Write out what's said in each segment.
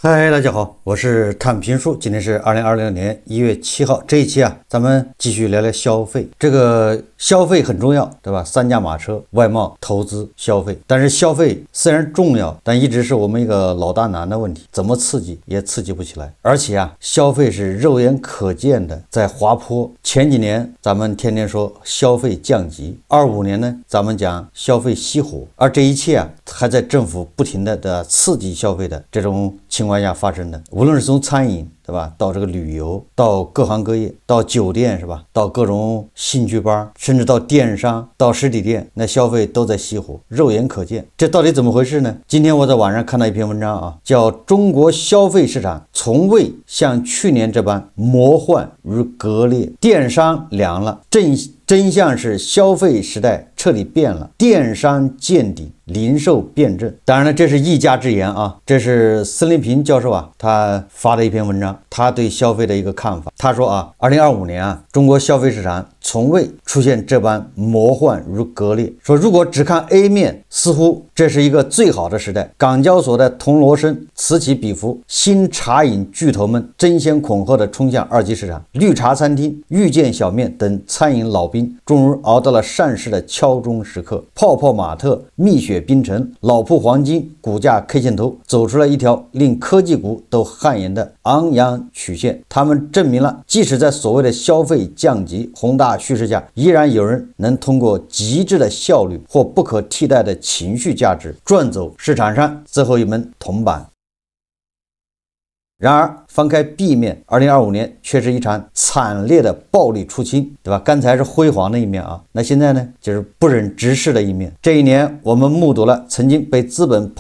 嗨，大家好，我是看评书。今天是2020年1月7号，这一期咱們繼續聊聊消費。這個消費很重要，對吧？三駕馬車、外貿、投資、消費。但是消費雖然重要，但一直是我們一個老大難的問題，怎麼刺激也刺激不起來。而且消費是肉眼可見的在滑坡。前幾年咱們天天說消費降級，25年呢，咱們講消費熄火，而這一切還在政府不停的刺激消費的這種情況下發生的，無論是從餐飲，对吧，到這個旅遊，到各行各業，到酒店，是吧，到各種興趣班，甚至到電商，到實體店，那消費都在熄火，肉眼可見。這到底怎麼回事呢？今天我在網上看到一篇文章叫《中國消費市場從未像去年這般魔幻與割裂，電商涼了，真相是消費時代徹底變了，電商見底，零售變正。當然了，這是一家之言這是孙立平教授他發的一篇文章，他對消費的一個看法。他說2025年中國消費市場從未出現這般魔幻與割裂。說如果只看 A 面，似乎這是一個最好的時代，港交所的銅鑼聲此起彼伏，新茶飲巨頭們爭先恐後的衝向二級市場，綠茶餐廳、遇見小面等餐飲老兵終於熬到了上市的敲鐘時刻。泡泡瑪特、蜜雪冰城、老鋪黃金股價 K 線頭走出了一條令科技股都汗顏的昂揚曲線。他們證明了，即使在所謂的消費降級宏大敘事下，依然有人能通過極致的效率或不可替代的情緒價值賺走市場上最後一門銅板。然而翻開 B 面，2025年卻是一場慘烈的暴力出清，對吧？剛才是輝煌的一面那現在呢，就是不忍直視的一面。這一年我們目睹了曾經被資本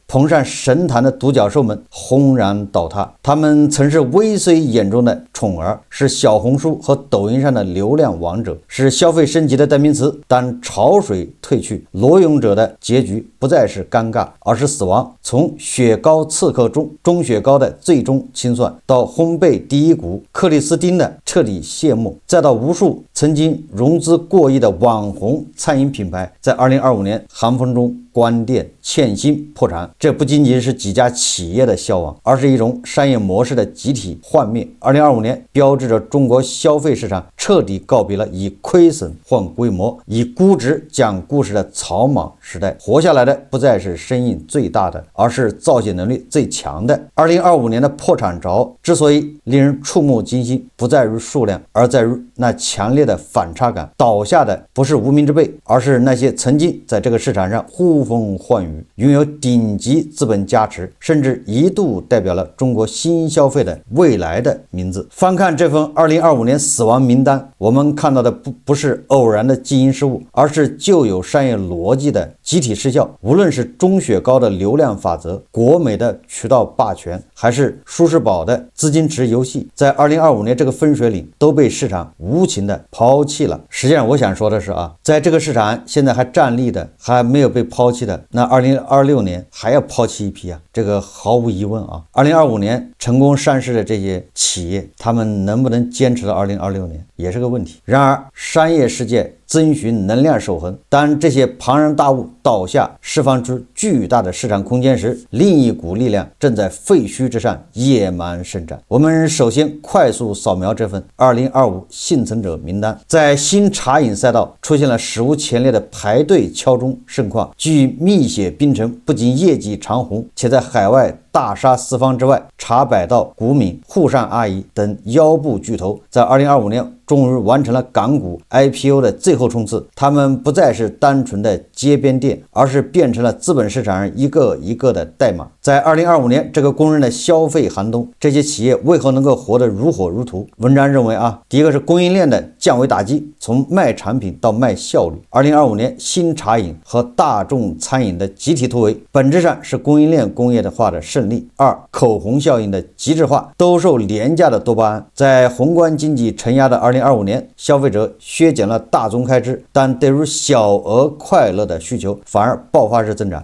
捧上神壇的獨角獸們轟然倒塌，他們曾是尾隨眼中的寵兒，是小紅書和抖音上的流量王者，是消費升級的代名詞。當潮水退去，裸泳者的結局不再是尷尬，而是死亡。從雪糕刺客中雪糕的最終清算，到烘焙第一股克里斯汀的徹底謝幕，再到無數曾經融資過億的網紅餐飲品牌在2025年寒風中關店、欠薪、破產。這不僅僅是幾家企業的消亡，而是一種商業模式的集體幻滅。2025年標誌着中國消費市場徹底告別了以虧損換規模、以估值講故事的草莽時代。活下來的不再是生意最大的，而是造血能力最強的。2025年的破產潮之所以令人觸目驚心，不在於數量，而在於那強烈的反差感。倒下的不是无名之輩，而是那些曾經在這個市場上呼風喚雨，擁有頂級資本加持，甚至一度代表了中國新消費的未來的名字。翻看這份2025年死亡名單，我們看到的不是偶然的基因失誤，而是舊有商業邏輯的集體失效。無論是中雪糕的流量法則、國美的渠道霸權，還是舒適寶的資金池遊戲，在2025年這個分水嶺都被市場無情的拋棄了。實際上我想說的是在這個市場現在還站立的，還沒有被拋棄的，那2026年還要拋棄一批這個毫無疑問2025年成功上市的這些企業，他們能不能堅持到2026年也是個問題。然而商業世界遵循能量守恆，當這些龐然大物倒下，釋放出巨大的市場空間時，另一股力量正在廢墟之上野蠻生長。我們首先快速掃描這份2025幸存者名單，在新茶飲賽道出現了史無前例的排隊敲鐘盛況。據蜜雪冰城不僅業績長紅，且在海外大殺四方之外，茶百道、古茗、滬上阿姨等腰部巨頭在2025年終於完成了港股 IPO 的最後衝刺。他們不再是單純的街邊店，而是變成了資本市场上一個一個的代碼。在2025年这個公認的消費寒冬，這些企業為何能夠活得如火如荼？文章認為第一個是供應鏈的降維打擊，從賣產品到賣效率。2025年新茶飲和大眾餐飲的集體突圍，本質上是供應鏈工業化的勝利。二、口紅效應的極致化，兜售廉價的多巴胺。在宏觀經濟承壓的2025年，消費者削減了大宗開支，但對於小額快樂的需求反而爆發式增長。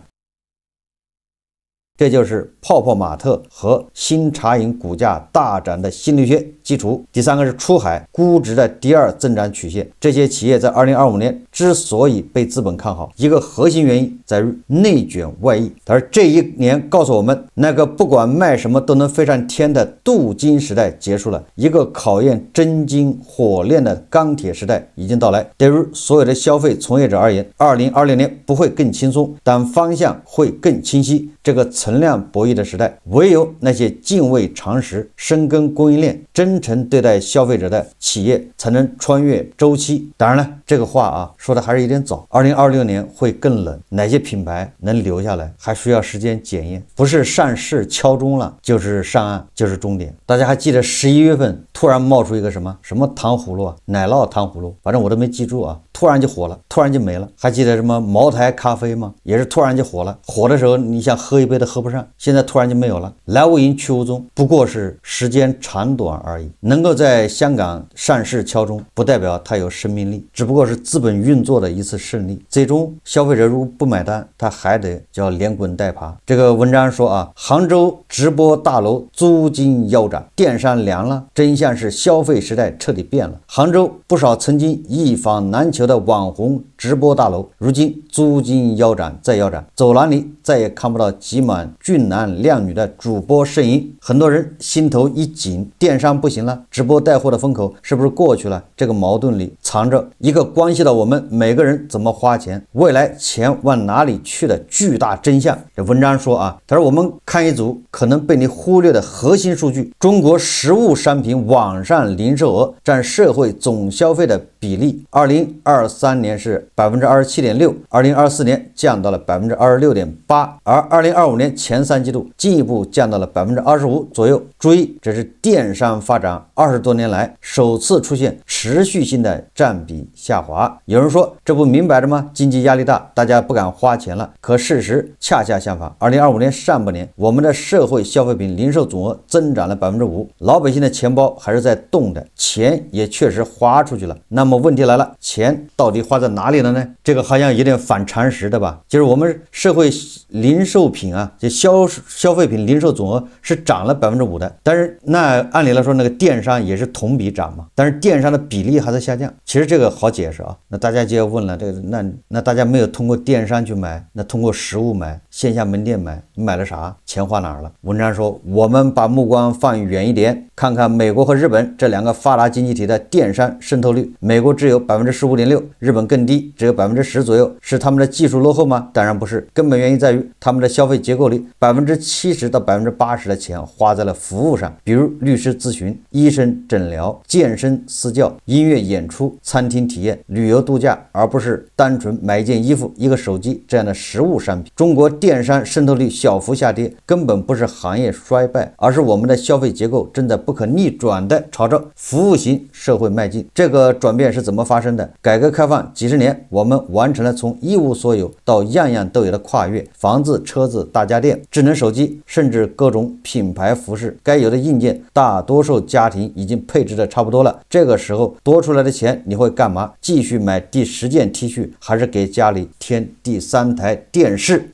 這就是泡泡瑪特和新茶饮股價大漲的心理學基礎。第三個是出海估值的第二增長曲線。這些企業在2025年之所以被資本看好，一個核心原因在於內卷外溢。而這一年告訴我們，那個不管賣什麼都能飛上天的鍍金時代結束了，一個考驗真金火煉的鋼鐵時代已經到來。對於所有的消費從業者而言，2020年不會更輕鬆，但方向會更清晰。這個存量博弈的時代，唯有那些敬畏常識、深耕供應鏈、真誠對待消費者的企業才能穿越周期。當然了，這個話說的還是有點早。2026年會更冷，哪些品牌能留下來，還需要時間檢驗。不是上市敲鐘了，就是上岸，就是終點。大家還記得11月份突然冒出一個什麼糖葫蘆奶酪糖葫蘆，反正我都沒記住突然就火了，突然就沒了。還記得什麼茅台咖啡嗎？也是突然就火了，火的時候你想喝一杯都喝不上，现在突然就没有了，来无影去无踪，不過是時間長短而已。能夠在香港上市敲鐘，不代表它有生命力，只不過是資本運作的一次勝利。最終消費者如果不買單，他還得叫連滾帶爬。這個文章說杭州直播大樓租金腰斬，電商涼了，真相是消費時代徹底變了。杭州不少曾經一房難求的網紅直播大樓，如今租金腰斬再腰斬，走廊裡再也看不到擠滿俊男靚女的主播身影，很多人心頭一緊，電商不行了，直播帶貨的風口是不是過去了？這個矛盾裡藏着一個關係到我們每個人怎麼花錢，未來錢往哪裡去的巨大真相。這文章說他說我們看一組可能被你忽略的核心數據：中國實物商品網上零售額占社會總消費的比例，2023年是27.6%， 2024年降到了26.8%，而2025年前3季度進一步降到了25%左右。注意，這是電商發展20多年來首次出現持續性的占比下滑。有人說這不明擺着嗎？經濟壓力大，大家不敢花錢了。可事實恰恰相反，2025年上半年我們的社會消費品零售總額增長了5%，老百姓的錢包還是在動的，錢也確實花出去了。那麼問題來了，錢到底花在哪裡了呢？這個好像有點反常識的吧？就是我們社會零售品就消費品零售總額是漲了5%的，但是那按理來說那個電商也是同比漲嘛，但是電商的比例還在下降。其實這個好解釋那大家就要問了，這个那大家沒有通過電商去買，那通過實物買，線下門店買，你買了啥？錢花哪兒了？文章說，我們把目光放遠一點，看看美國和日本這兩個發達經濟體的電商滲透率，美國只有15.6%，日本更低，只有10%左右。是他們的技術落後嗎？當然不是，根本原因在於他們的消費結構裡70%到80%的錢花在了服務上，比如律師諮詢、醫生診療、健身私教、音樂演出、餐廳體驗、旅遊度假，而不是單純買一件衣服、一個手機這樣的實物商品。中國電商滲透率小幅下跌，根本不是行業衰敗，而是我們的消費結構正在不可逆轉地朝着服務型社會邁進。這個轉變是怎麼發生的？改革開放幾十年，我們完成了從一無所有到樣樣都有的跨越，房子、車子、大家電、智能手機，甚至各種品牌服飾，該有的硬件，大多數家庭已經配置的差不多了。這個時候多出來的錢你會幹嘛？繼續買第10件 T 恤，還是給家裡添第3台電視？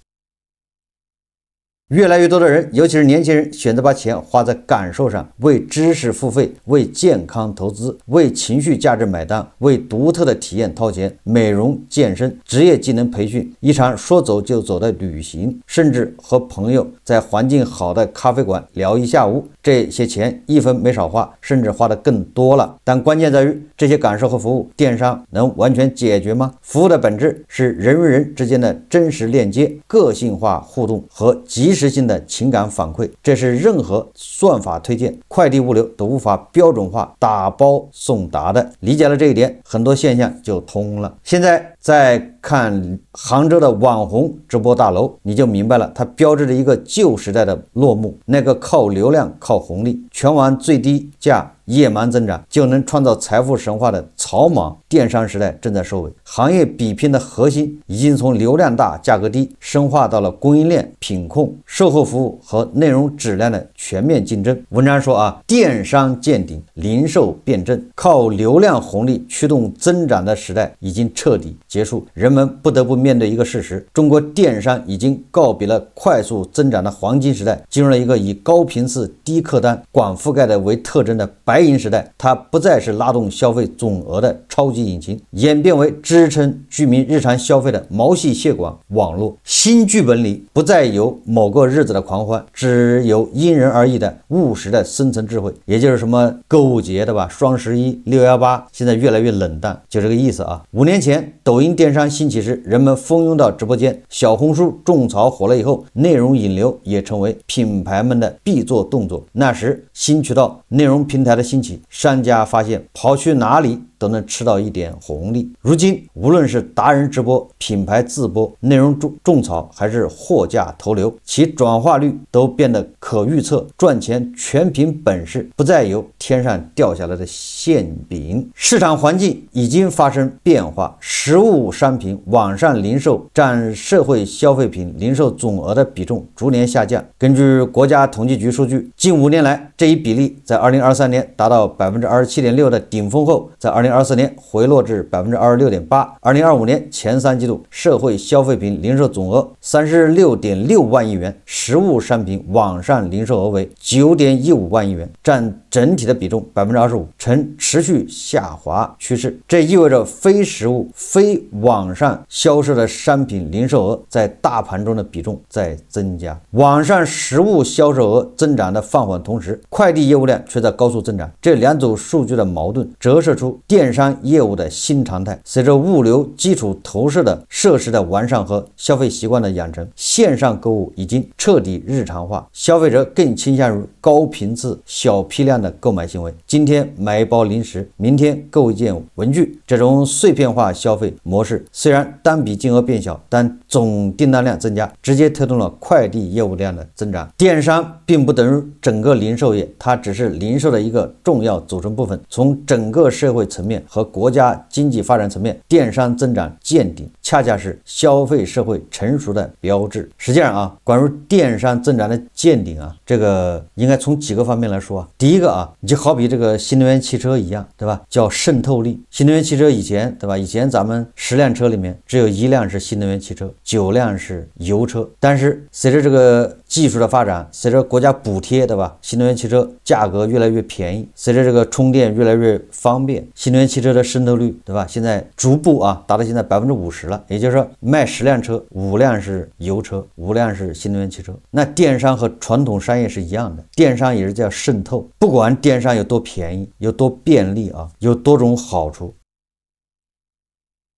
越來越多的人，尤其是年輕人，選擇把錢花在感受上，為知識付費，為健康投資，為情緒價值買單，為獨特的體驗掏錢。美容、健身、職業技能培訓，一場說走就走的旅行，甚至和朋友在環境好的咖啡館聊一下午，這些錢一分沒少花，甚至花得更多了。但關鍵在於，這些感受和服務，電商能完全解決嗎？服務的本質是人與人之間的真實鏈接、個性化互動和及時性的情感反饋，這是任何算法推薦、快遞物流都無法標準化打包送達的。理解了這一點，很多現象就通了。現在再看杭州的網紅直播大樓，你就明白了，它標誌着一個舊時代的落幕。那個靠流量、靠紅利、全網最低價野蠻增長就能創造財富神話的草莽電商時代正在收尾。行業比拼的核心已經從流量大、價格低深化到了供應鏈、品控、售後服務和內容質量的全面競爭。文章說電商見頂，零售變正，靠流量紅利驅動增長的時代已經徹底結束。人人們不得不面對一個事實：中國電商已經告別了快速增長的黄金時代，進入了一個以高頻次、低客單、廣覆蓋的為特徵的白銀時代。它不再是拉動消費總額的超級引擎，演變為支撐居民日常消費的毛細血管網絡。新劇本裡不再有某個日子的狂歡，只有因人而異的務實的深層智慧。也就是什麼購物節对吧？双11、618，现在越來越冷淡，就这個意思啊。5年前，抖音電商興起時，人們蜂擁到直播間；小紅書種草火了以後，內容引流也成為品牌們的必做動作。那時，新渠道內容平台的興起，商家發現跑去哪裡都能吃到一點紅利。如今，無論是達人直播、品牌自播、內容種草，還是貨架投流，其轉化率都變得可預測，賺錢全憑本事，不再有天上掉下來的餡餅。市場環境已經發生變化，實物商品網上零售占社會消費品零售總額的比重逐年下降。根據國家統計局數據，近5年來，這一比例在2023年達到 27.6% 的頂峰後，在2024年回落至 26.8%。2025年前3季度，社會消費品零售總額 36.6萬億元，實物商品網上零售額為 9.15萬億元，占整體的比重 25%， 呈持續下滑趨勢。這意味着非實物、非網上銷售的商品零售額在大盤中的比重在增加。網上實物銷售額增長的放緩同時，快遞業務量卻在高速增長。這兩組數據的矛盾折射出電商業務的新常態。隨着物流基礎投射的設施的完善和消費習慣的養成，線上購物已經徹底日常化，消費者更傾向於高頻次、小批量的購買行為。今天買一包零食，明天購一件文具，這種碎片化消費模式雖然單筆金額變小，但總訂單量增加，直接推動了快遞業務量的增長。電商並不等於整個零售業，它只是零售的一個重要組成部分。從整個社會層面和國家經濟發展層面，電商增長見頂，恰恰是消費社會成熟的標誌。實際上啊，關於電商增長的見頂啊，這個應該從幾個方面來說啊。第一個啊，你就好比這個新能源汽車一樣，對吧？叫滲透力。新能源汽車以前，對吧？以前咱們10輛車裡面只有1輛是新能源汽車，9輛是油車。但是隨着這個技術的發展，隨着國家補貼，對吧？新能源汽車價格越來越便宜，隨着這個充電越來越方便，新能源汽車的滲透率，對吧？現在逐步啊達到現在50%了。也就是說，賣10輛車，5輛是油車，5輛是新能源汽車。那電商和傳統商業是一樣的，電商也是叫滲透。不管電商有多便宜，有多便利啊，有多種好處，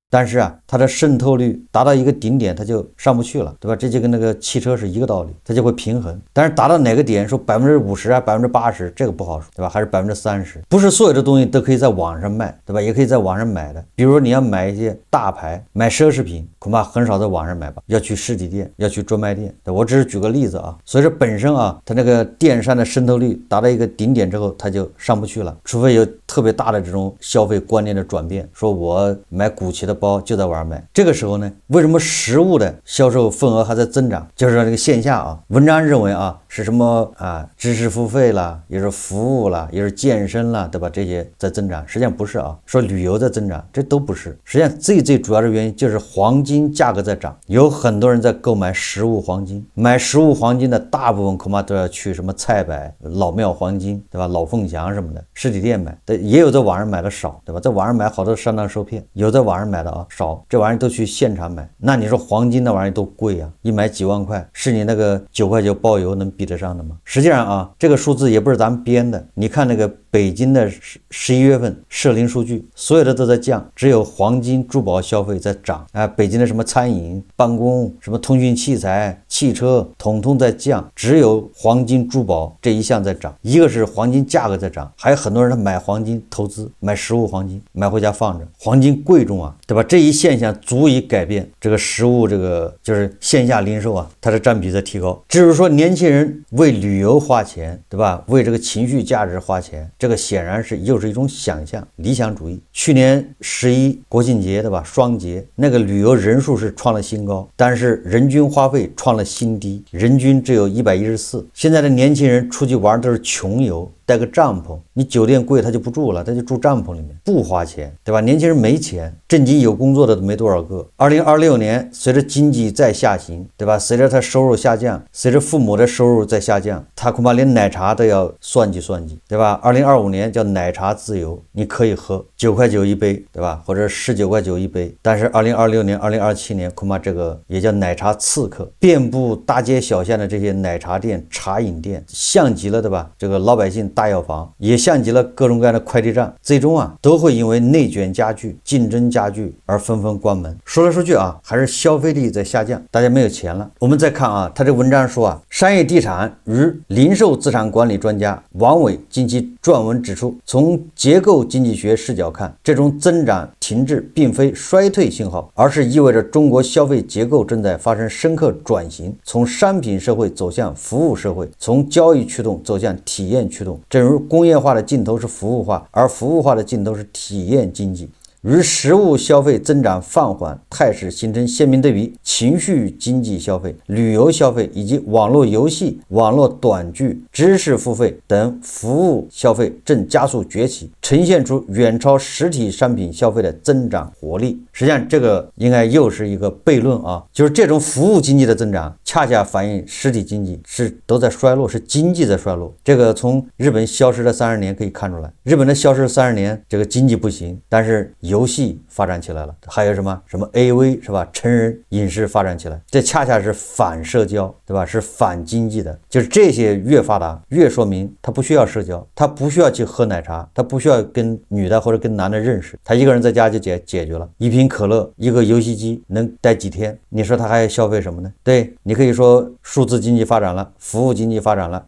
但是啊，它的滲透率達到一個頂點，它就上不去了，对吧？這就跟那個汽車是一個道理，它就會平衡。但是達到哪個點，說50%啊、80%，這個不好說，對吧？還是30%，不是所有的東西都可以在網上賣，對吧？也可以在網上買的。比如你要買一些大牌，買奢侈品，恐怕很少在網上買吧，要去實體店，要去專賣店。我只是舉個例子啊。所以說本身啊，它那個電商的滲透率達到一個頂點之後，它就上不去了，除非有特別大的這種消費觀念的轉變，說我買古奇的包就在網上買。這個時候呢，為什麼實物的銷售份額還在增長？就是說這個線下啊，文章認為啊，是什麼啊，知識付費啦，也是服務啦，也是健身啦，對吧？這些在增長，實際上不是啊。說旅遊在增長，這都不是。實際上最主要的原因就是黃金價格在漲，有很多人在購買實物黃金。買實物黄金的大部分恐怕都要去什麼菜百、老廟黃金，对吧？老鳳祥什麼的實體店買，也有在網上買的少，对吧？在網上買好多上當受騙，有在網上買的啊少，這玩意都去現場買。那你說黄金那玩意都貴啊，一買幾萬塊，是你那個9塊9包邮能比得上的嗎？實際上啊，這個數字也不是咱們編的，你看那個北京的11月份社零數據，所有的都在降，只有黄金珠寶消費在漲啊。北京的什麼餐飲、辦公、什麼通讯器材、汽車，統統在降，只有黃金珠寶這一項在漲。一個是黃金價格在漲，還有很多人他買黄金投資，買實物黃金，買回家放着。黃金貴重啊，对吧？这一現象足以改變這個實物，這個就是線下零售啊，它的佔比在提高。至於說年輕人為旅遊花錢，對吧？為這個情緒價值花錢，這個顯然是又是一種想象、理想主義。去年11國慶節，對吧？雙節那個旅遊人數是創了新高，但是人均花費創了新低，人均只有114。現在的年輕人出去玩都是窮遊，帶個帳篷，你酒店貴他就不住了，他就住帳篷裡面，不花錢，對吧？年輕人沒錢，正經有工作的都沒多少個。2026年隨着經濟再下行，對吧？隨着他收入下降，隨着父母的收入在下降，他恐怕連奶茶都要算計算計，對吧？2025年叫奶茶自由，你可以喝9.9一杯，对吧？或者19.9一杯。但是2026年、2027年恐怕这個也叫奶茶刺客，遍布大街小巷的這些奶茶店、茶飲店，像極了，對吧？這個老百姓大藥房，也像極了各種各樣的快遞站，最終啊都會因為內捲加劇、競爭加劇而紛紛關門。說來說去啊，還是消費力在下降，大家沒有錢了。我們再看啊，他這文章說啊，商業地產與零售資產管理專家王偉近期撰文指出，從結構經濟學視角看，這種增長停滯並非衰退信號，而是意味着中國消費結構正在發生深刻轉型，從商品社會走向服務社會，從交易驅動走向體驗驅動。正如工業化的盡頭是服務化，而服務化的盡頭是體驗經濟。與實物消費增長放緩態勢形成鮮明對比，情緒經濟消費、旅遊消費以及網絡遊戲、網絡短劇、知識付費等服務消費正加速崛起，呈現出遠超實體商品消費的增長活力。實際上，這個應該又是一個悖論啊，就是這種服務經濟的增長，恰恰反映實體經濟是都在衰落，是經濟在衰落。這個從日本消失的30年可以看出來，日本的消失30年，這個經濟不行，但是遊戲發展起來了，還有什麼 AV 是吧？成人影視發展起來，這恰恰是反社交，對吧？是反經濟的。就是這些越發達，越說明他不需要社交，他不需要去喝奶茶，他不需要跟女的或者跟男的認識，他一個人在家就解決了。一瓶可樂，一個遊戲機能待幾天？你說他還要消費什麼呢？對，你可以說數字經濟發展了，服務經濟發展了。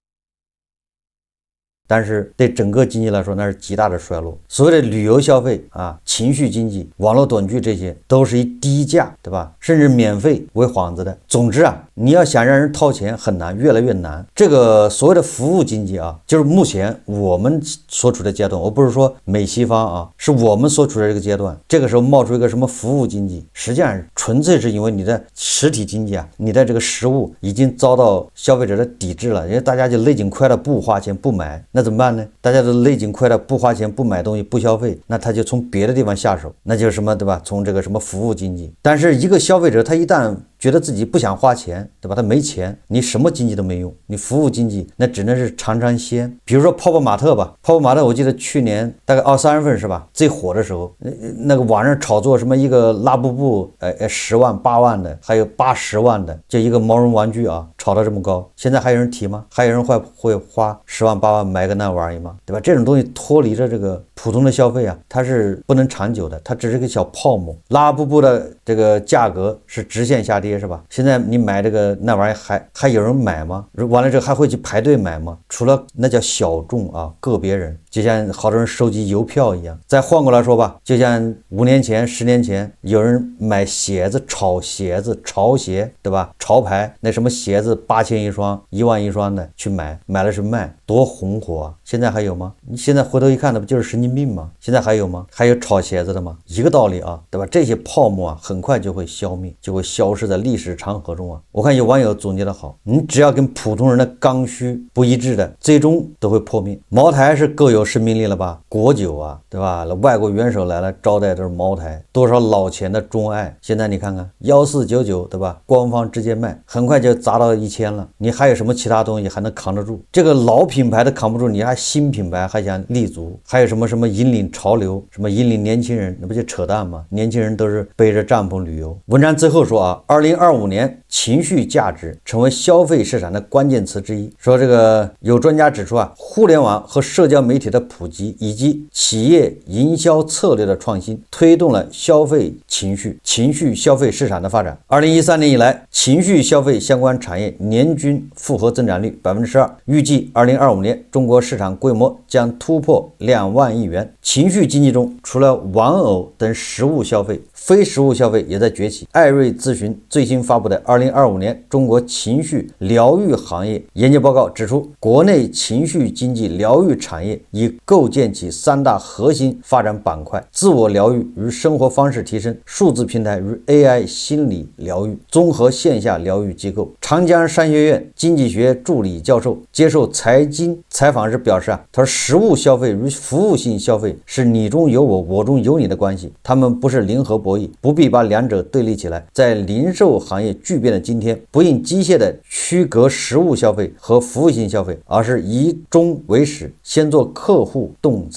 但是對整個經濟來說，那是極大的衰落。所謂的旅遊消費啊、情緒經濟、網絡短劇，這些都是以低價，對吧？甚至免費為幌子的。總之啊，你要想讓人掏錢很難，越來越難。這個所謂的服務經濟啊，就是目前我們所處的階段。我不是說美西方啊，是我們所處的這個階段。這個時候冒出一個什麼服務經濟，實際上純粹是因為你的實體經濟啊，你的這個實物已經遭到消費者的抵制了，因為大家就勒緊褲帶不花錢不買。那怎麼辦呢？大家都勒緊褲带不花錢不買東西不消費，那他就從別的地方下手，那就是什麼，對吧？從這個什麼服務經濟。但是一個消費者他一旦覺得自己不想花錢，對吧？他沒錢，你什麼經濟都沒用，你服務經濟那只能是嘗嘗鮮。比如說泡泡瑪特吧，泡泡瑪特我記得去年大概2、3月份是吧？最火的時候，那個網上炒作什麼一個拉布布，10萬8萬的，還有80萬的，就一個毛绒玩具啊，炒到這麼高，現在還有人提嗎？還有人會花10萬8萬買個那玩意嗎？對吧？這種東西脫離了這個普通的消費啊，它是不能長久的，它只是個小泡沫。拉布布的這個價格是直線下跌，是吧？现在你買這個那玩意還有人買嗎？完了之後還會去排隊買嗎？除了那叫小眾啊，個別人，就像好多人收集郵票一樣。再換過來說吧，就像5年前、10年前，有人買鞋子、炒鞋子、潮鞋，对吧？潮牌那什麼鞋子8000一雙、1萬一雙的去買了是賣，多紅火啊！現在還有嗎？你現在回頭一看，那不就是神經病嗎？現在還有嗎？還有炒鞋子的嗎？一個道理啊，对吧？這些泡沫啊，很快就會消滅，就會消失在歷史長河中啊。我看有網友總結的好，你只要跟普通人的剛需不一致的，最終都會破滅。茅台是夠有生命力了吧？果酒啊，對吧？外國元首來了招待都是茅台，多少老錢的鍾愛。現在你看看1499，對吧？官方直接賣，很快就砸到1000了。你還有什麼其他東西還能扛得住？這個老品牌都扛不住，你還新品牌還想立足？還有什麼引領潮流，什麼引領年輕人，那不就扯淡嗎？年輕人都是背着帳篷旅遊。文章最後說啊，2025年情緒價值成為消費市場的關鍵詞之一。說這個有專家指出啊，互聯網和社交媒體的普及以及企業營銷策略的創新，推動了消費情緒消費市場的發展。2013年以來，情緒消費相關產業年均複合增長率12%，預計2025年中國市場規模將突破2萬億元。情緒經濟中，除了玩偶等實物消費，非食物消費也在崛起。艾瑞諮詢最新發布的2025年中國情緒療癒行業研究報告指出，國內情緒經濟療癒產業已構建起3大核心發展板塊：自我療癒與生活方式提升、數字平台與 AI 心理療癒、綜合線下療癒機構。長江商學院經濟學助理教授接受財經採訪時表示他說食物消費與服務性消費是你中有我，我中有你的關係，他們不是零和博弈，不必把兩者對立起來。在零售行業巨變的今天，不應機械地區隔食物消費和服務性消費，而是以終為始，先做客戶洞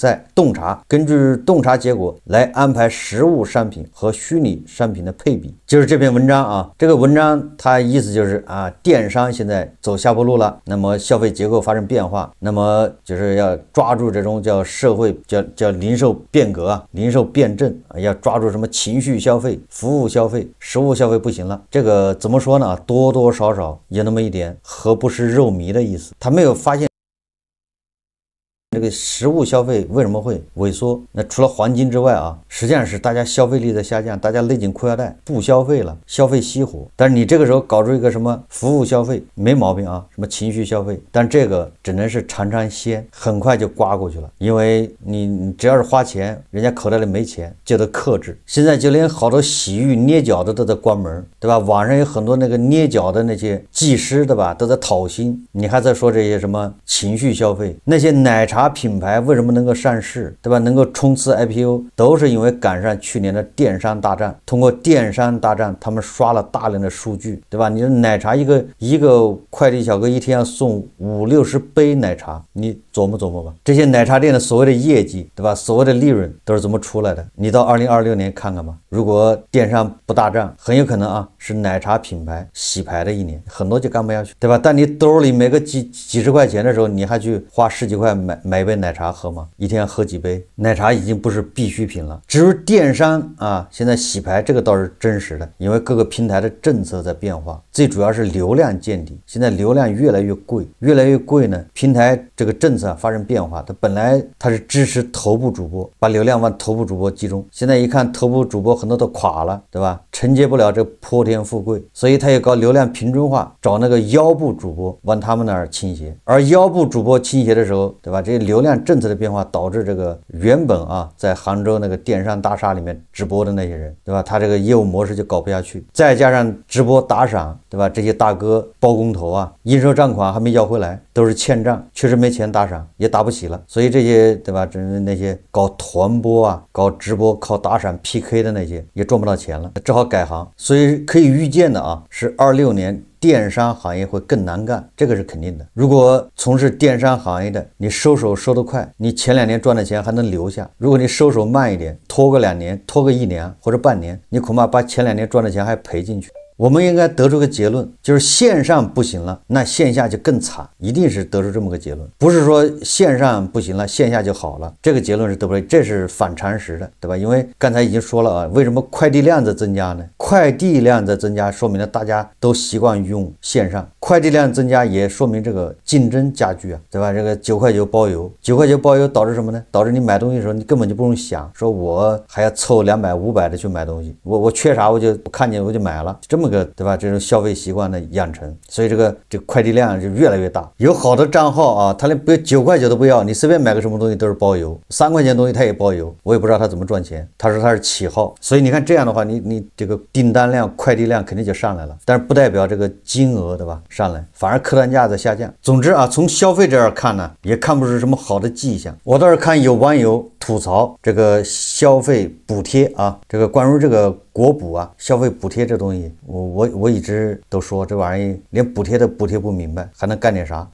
察，根據洞察結果來安排實物商品和虛擬商品的配比。就是这篇文章啊，这个文章它意思就是電商現在走下坡路了，那麼消費結構發生變化，那麼就是要抓住這種叫社會叫零售變革零售辯證要抓住什麼情緒消費、服務消費、食物消費不行了。這個怎麼說呢？多多少少有那麼一點何不食肉糜的意思。他沒有發現這個食物消費為什麼會萎縮？那除了黃金之外實際上是大家消費力在下降，大家勒緊褲腰帶不消費了，消費熄火。但是你這個時候搞出一個什麼服務消費沒毛病什麼情緒消費，但這個只能是嚐嚐鮮，很快就刮過去了。因為你只要是花錢，人家口袋裡沒錢就得克制。現在就連好多洗浴捏腳的都在關門，對吧？網上有很多那個捏腳的那些技師，對吧？都在討薪，你還在說這些什麼情緒消費？那些奶茶品牌為什麼能夠上市，對吧？能夠衝刺 IPO， 都是因為趕上去年的電商大戰。通過電商大戰，他們刷了大量的數據，對吧？你的奶茶一個快遞小哥一天要送50-60杯奶茶，你琢磨琢磨吧。這些奶茶店的所謂的業績，對吧？所謂的利潤都是怎麼出來的？你到2026年看看吧。如果電商不大戰，很有可能是奶茶品牌洗牌的一年，很多就幹不下去，對吧？但你兜裡沒個幾十塊錢的時候，你還去花10幾塊買一杯奶茶喝嗎？一天喝幾杯奶茶已經不是必需品了。至於電商現在洗牌這個倒是真實的，因為各個平台的政策在變化，最主要是流量見底。現在流量越來越貴呢，平台這個政策發生變化，它本來它是支持頭部主播，把流量往頭部主播集中，現在一看頭部主播很多都垮了，對吧？承接不了這潑天富貴，所以他也搞流量平均化，找那個腰部主播往他們那兒傾斜。而腰部主播傾斜的時候，對吧？這流量政策的變化導致這個原本在杭州那個電商大廈裡面直播的那些人，對吧？他這個業務模式就搞不下去，再加上直播打賞，對吧？這些大哥包工頭應收賬款還沒要回來，都是欠賬，確實沒錢打賞，也打不起了。所以這些，對吧？那些搞團播搞直播靠打賞 PK 的那些也賺不到錢了，只好改行。所以可以預見的是26年電商行業會更難幹，這個是肯定的。如果從事電商行業的，你收手收得快，你前2年賺的錢還能留下；如果你收手慢一點，拖個2年，拖個1年或者半年，你恐怕把前2年賺的錢還賠進去。我們應該得出個結論，就是線上不行了，那線下就更慘，一定是得出這麼個結論，不是說線上不行了，線下就好了，這個結論是對不對？這是反常識的，對吧？因為剛才已經說了為什麼快遞量在增加呢？快遞量在增加，說明了大家都習慣用線上，快遞量增加也說明這個競爭加劇對吧？這個9塊9包郵，9塊9包郵導致什麼呢？導致你買東西的時候，你根本就不用想，說我還要湊200、500的去買東西，我缺啥我看見我就買了，這麼個對吧？這種消費習慣的養成，所以這個快遞量就越來越大。有好的賬號他連9塊9都不要，你隨便買個什麼東西都是包郵，3塊錢東西他也包郵，我也不知道他怎麼賺錢。他說他是起號，所以你看這樣的話，你這個訂單量、快遞量肯定就上來了，但是不代表這個金額對吧上來，反而客單價在下降。總之從消費這兒看呢，也看不出什麼好的跡象。我倒是看有網友吐槽這個消費補貼這個關於這個國補消費補貼這東西，我一直都說這玩意連補貼都補貼不明白，還能幹點啥？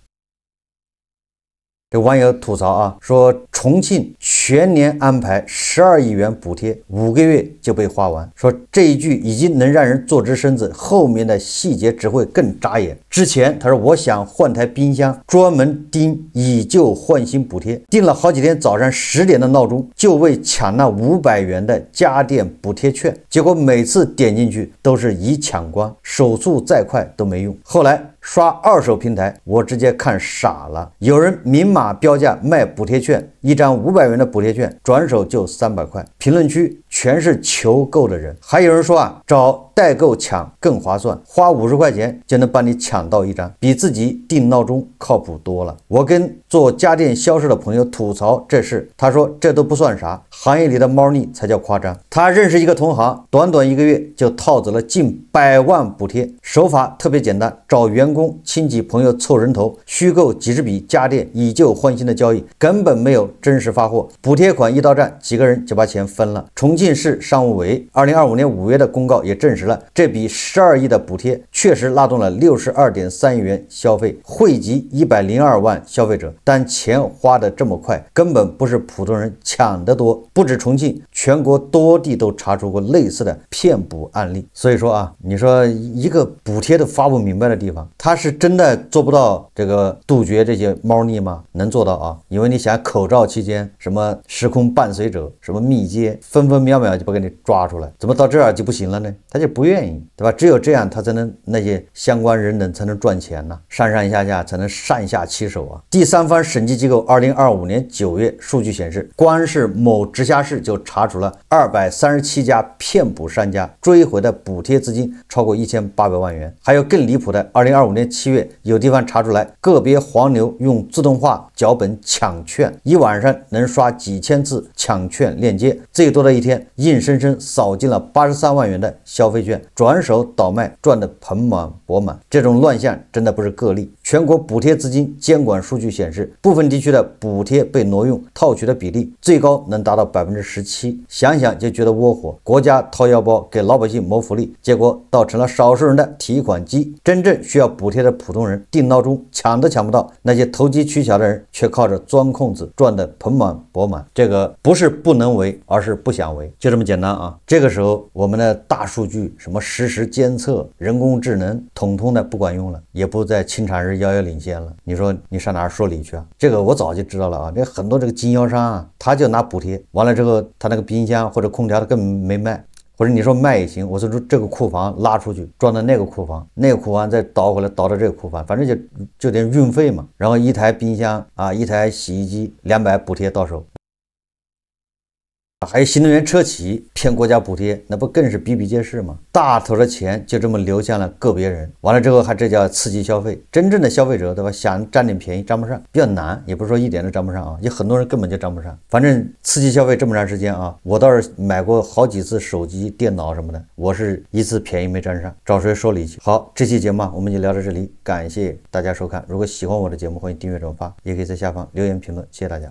這網友吐槽說重慶全年安排12億元補貼，5個月就被花完。說這一句已經能讓人坐直身子，後面的細節只會更扎眼。之前他說我想換台冰箱，專門盯以舊換新補貼，訂了好幾天早上10點的鬧鐘，就為搶那500元的家電補貼券。結果每次點進去都是已搶光，手速再快都沒用。後來刷二手平台，我直接看傻了，有人明碼標價賣補貼券，一張500元的補貼券轉手就300塊。評論區全是求購的人。還有人說啊，找代購搶更划算，花50塊錢就能帮你搶到一张，比自己定鬧鐘靠譜多了。我跟做家電銷售的朋友吐槽這事，他說這都不算啥，行業裡的貓膩才叫誇張。他認識一個同行，短短1個月就套走了近100萬補貼，手法特別簡單，找員工、親戚、朋友湊人頭，虛構幾十筆家電以舊換新的交易，根本沒有真實發貨。補貼款一到站，幾個人就把錢分了。重慶市商務委2025年5月的公告也證實了，這筆12億的補貼確實拉動了62.3億元消費，惠及102萬消費者。但錢花得這麼快，根本不是普通人搶得多。不止重慶，全國多地都查出過類似的騙補案例。所以说啊，你說一個補貼都發不明白的地方，他是真的做不到這個杜絕這些貓膩嗎？能做到啊？因為你想口罩期間什麼时空伴隨者，什麼密接，分分秒秒就把给你抓出來，怎麼到這兒就不行了呢？他就不願意，对吧？只有這樣，他才能那些相關人等才能賺錢呢，上上下下才能上下其手啊。第三方審計機構2025年9月數據顯示，光是某直轄市就查處了237家騙補商家，追回的補貼資金超過1800萬元。還有更離譜的，2025年7月，有地方查出來，個別黃牛用自動化腳本搶券，一晚上能刷幾千次搶券鏈接，最多的一天硬生生掃進了83萬元的消費券，轉手倒賣，賺得盆滿缽滿。這種亂象真的不是個例。全國補貼資金監管數據顯示，部分地區的補貼被挪用套取的比例最高能達到17%，想想就覺得窩火。國家掏腰包給老百姓謀福利，結果倒成了少數人的提款機。真正需要補貼的普通人定鬧鐘搶都搶不到，那些投機取巧的人卻靠着鑽空子賺得盆滿缽滿。這個不是不能為，而是不想為，就這麼簡單啊。這個時候我們的大數據、什麼實時監測、人工智能統統的不管用了，也不在清查日遙遙領先了。你說你上哪兒說理去啊？這個我早就知道了啊。这很多这個經銷商啊，他就拿補貼，完了之後他那個冰箱或者空調他根本沒賣，或者你說賣也行，我說這個庫房拉出去裝到那個庫房，那個庫房再倒回來倒到這個庫房，反正就點運費嘛。然後一台冰箱啊，一台洗衣機200補貼到手。還有新能源車企騙國家補貼，那不更是比比皆是嗎？大頭的錢就這麼流向了個別人，完了之後還這叫刺激消費。真正的消費者，對吧？想占點便宜占不上，比較難，也不是說一點都占不上啊，有很多人根本就占不上。反正刺激消費這麼長時間啊，我倒是買過好幾次手機、電腦什麼的，我是一次便宜沒占上，找誰說理去？好，這期節目我們就聊到這裡，感謝大家收看。如果喜歡我的節目，歡迎訂閱轉發，也可以在下方留言評論，謝謝大家。